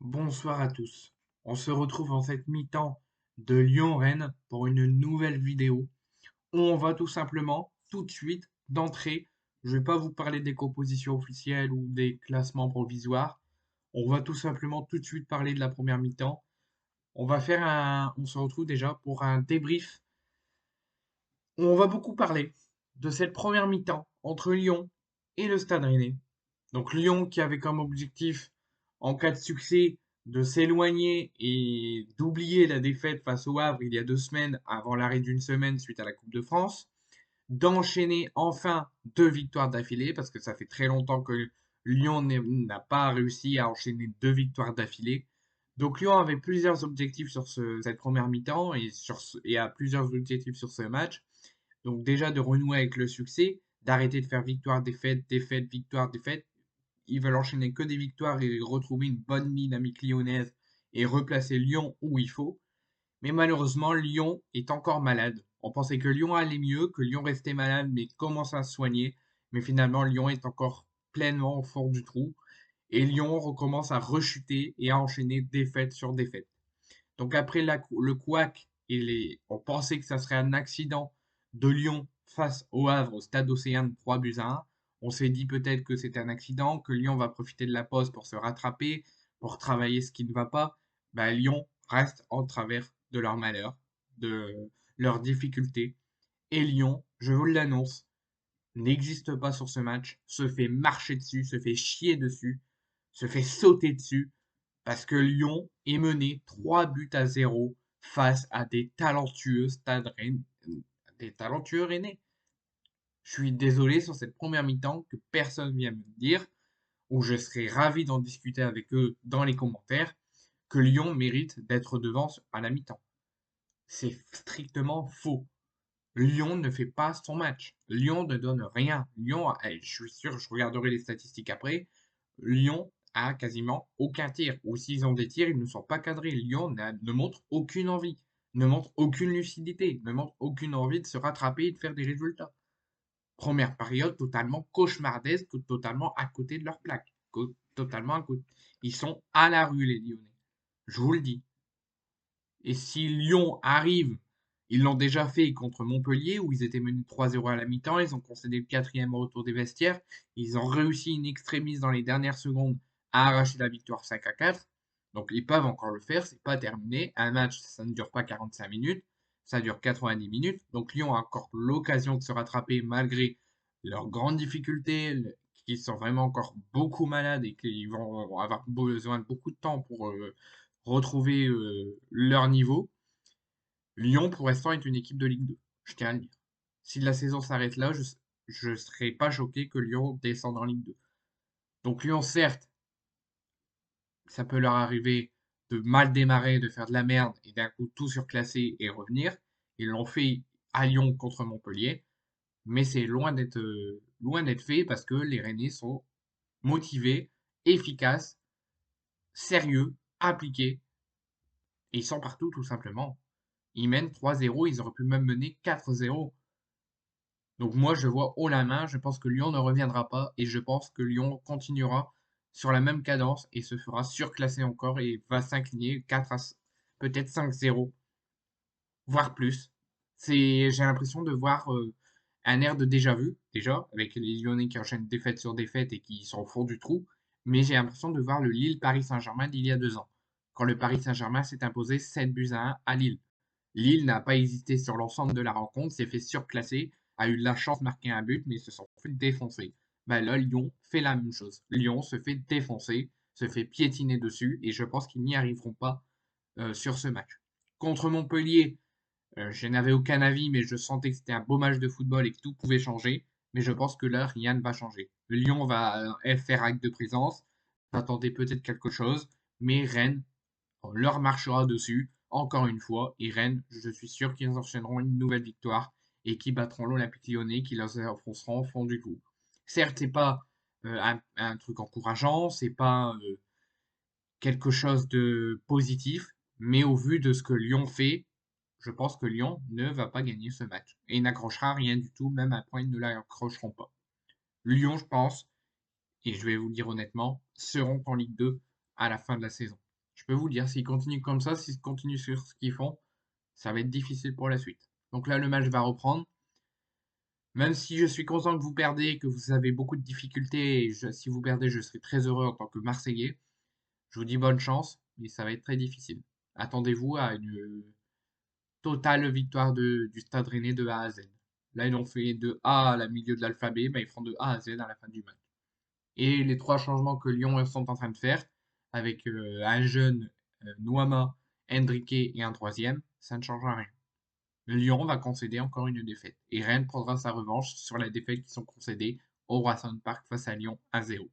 Bonsoir à tous. On se retrouve en cette mi-temps de Lyon-Rennes pour une nouvelle vidéo où on va tout simplement, tout de suite, d'entrée, je vais pas vous parler des compositions officielles ou des classements provisoires. On va tout simplement tout de suite parler de la première mi-temps. On se retrouve déjà pour un débrief où on va beaucoup parler de cette première mi-temps entre Lyon et le Stade Rennais. Donc Lyon qui avait comme objectif, en cas de succès, de s'éloigner et d'oublier la défaite face au Havre il y a 2 semaines avant l'arrêt d'une semaine suite à la Coupe de France, d'enchaîner enfin 2 victoires d'affilée, parce que ça fait très longtemps que Lyon n'a pas réussi à enchaîner 2 victoires d'affilée. Donc Lyon avait plusieurs objectifs sur cette première mi-temps et a plusieurs objectifs sur ce match. Donc déjà de renouer avec le succès, d'arrêter de faire victoire, défaite, défaite, victoire, défaite. Ils veulent enchaîner que des victoires et retrouver une bonne dynamique lyonnaise et replacer Lyon où il faut. Mais malheureusement, Lyon est encore malade. On pensait que Lyon allait mieux, que Lyon restait malade, mais commence à se soigner. Mais finalement, Lyon est encore pleinement au fond du trou. Et Lyon recommence à rechuter et à enchaîner défaite sur défaite. Donc après le couac, on pensait que ça serait un accident de Lyon face au Havre au stade Océane 3-1. On s'est dit peut-être que c'était un accident, que Lyon va profiter de la pause pour se rattraper, pour travailler ce qui ne va pas. Bah, Lyon reste en travers de leur malheur, de leurs difficultés. Et Lyon, je vous l'annonce, n'existe pas sur ce match, se fait marcher dessus, se fait chier dessus, se fait sauter dessus, parce que Lyon est mené 3 buts à 0 face à des talentueux Rennais. Je suis désolé sur cette première mi-temps que personne vient me dire, ou je serais ravi d'en discuter avec eux dans les commentaires, que Lyon mérite d'être devant à la mi-temps. C'est strictement faux. Lyon ne fait pas son match. Lyon ne donne rien. Lyon, je suis sûr, je regarderai les statistiques après. Lyon a quasiment aucun tir. Ou s'ils ont des tirs, ils ne sont pas cadrés. Lyon ne montre aucune envie, ne montre aucune lucidité, ne montre aucune envie de se rattraper et de faire des résultats. Première période totalement cauchemardesque, totalement à côté de leur plaque. Totalement à côté. Ils sont à la rue, les Lyonnais. Je vous le dis. Et si Lyon arrive, ils l'ont déjà fait contre Montpellier, où ils étaient menés 3-0 à la mi-temps, ils ont concédé le quatrième au retour des vestiaires, ils ont réussi in extremis dans les dernières secondes à arracher la victoire 5-4. Donc ils peuvent encore le faire, c'est pas terminé. Un match, ça ne dure pas 45 minutes, ça dure 90 minutes. Donc Lyon a encore l'occasion de se rattraper malgré leurs grandes difficultés, qu'ils sont vraiment encore beaucoup malades et qu'ils vont avoir besoin de beaucoup de temps pour retrouver leur niveau. Lyon, pour l'instant, est une équipe de Ligue 2. Je tiens à le dire. Si la saison s'arrête là, je ne serais pas choqué que Lyon descende en Ligue 2. Donc Lyon, certes, ça peut leur arriver de mal démarrer, de faire de la merde et d'un coup tout surclasser et revenir. Ils l'ont fait à Lyon contre Montpellier, mais c'est loin d'être fait parce que les Rennais sont motivés, efficaces, sérieux, appliqués et ils sont partout tout simplement. Ils mènent 3-0, ils auraient pu même mener 4-0. Donc moi, je vois haut la main, je pense que Lyon ne reviendra pas et je pense que Lyon continuera sur la même cadence et se fera surclasser encore et va s'incliner 4 à peut-être 5-0, voire plus. J'ai l'impression de voir un air de déjà vu, déjà, avec les Lyonnais qui enchaînent défaite sur défaite et qui sont au fond du trou, mais j'ai l'impression de voir le Lille-Paris Saint-Germain d'il y a 2 ans, quand le Paris Saint-Germain s'est imposé 7 buts à 1 à Lille. Lille n'a pas hésité sur l'ensemble de la rencontre, s'est fait surclasser, a eu de la chance de marquer un but, mais se sont fait défoncer. Ben là, Lyon fait la même chose. Lyon se fait défoncer, se fait piétiner dessus, et je pense qu'ils n'y arriveront pas sur ce match. Contre Montpellier, je n'avais aucun avis, mais je sentais que c'était un beau match de football et que tout pouvait changer. Mais je pense que là, rien ne va changer. Lyon va faire acte de présence, va tenter peut-être quelque chose, mais Rennes leur marchera dessus, encore une fois, et Rennes, je suis sûr qu'ils enchaîneront une nouvelle victoire et qui battront l'Olympique Lyonnais, qui leur enfonceront au fond du trou. Certes, c'est pas un truc encourageant, c'est pas quelque chose de positif, mais au vu de ce que Lyon fait, je pense que Lyon ne va pas gagner ce match et n'accrochera rien du tout, même un point, ils ne l'accrocheront pas. Lyon, je pense, et je vais vous le dire honnêtement, seront en Ligue 2 à la fin de la saison. Je peux vous dire, s'ils continuent comme ça, s'ils continuent sur ce qu'ils font, ça va être difficile pour la suite. Donc là, le match va reprendre. Même si je suis content que vous perdez, que vous avez beaucoup de difficultés, et si vous perdez, je serai très heureux en tant que Marseillais. Je vous dis bonne chance, mais ça va être très difficile. Attendez-vous à une totale victoire du Stade Rennais de A à Z. Là, ils ont fait de A à la milieu de l'alphabet, mais ils feront de A à Z à la fin du match. Et les trois changements que Lyon sont en train de faire, avec un jeune Nouama, Hendrické et un troisième, ça ne changera rien. Le Lyon va concéder encore une défaite. Et Rennes prendra sa revanche sur la défaite qu'ils ont concédée au Roison Park face à Lyon 1-0.